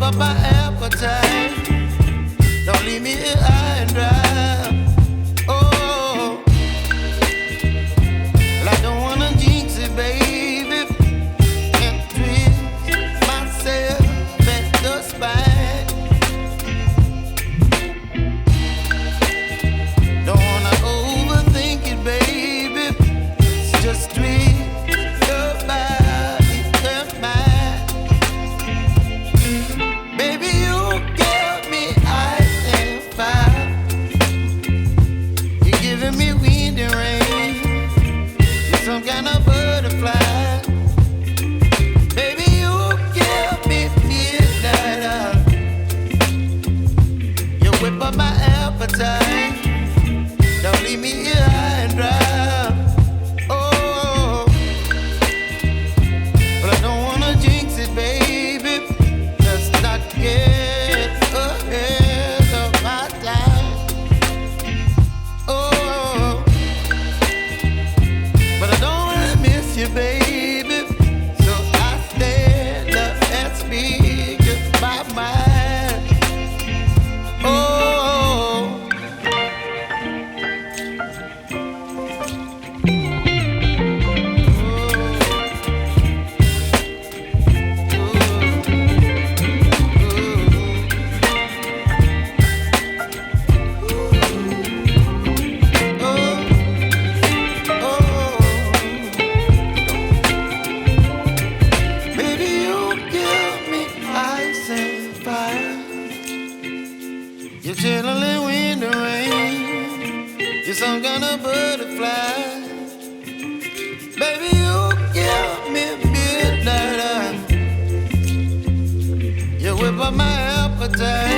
up my appetite. Don't leave me here high and dry. Oh, well, I don't wanna jinx it, baby, and twist myself at the spine. Don't wanna overthink it, baby. It's just twist your body and mine. Baby, you give me ice and fire. You're giving me wind and rain. You're some kind of butterfly. Baby, you give me midnight. You whip up my appetite. Don't leave me here high and dry. Oh, but I don't wanna jinx it, baby. Let's not get ahead of my time. Oh, but I don't wanna miss you, baby. So I stand up and speak my mind. Oh. Baby, you give me ice and fire. You're chilling wind and rain. You're some kind of butterfly. Baby, you give me midnight. You whip up my appetite.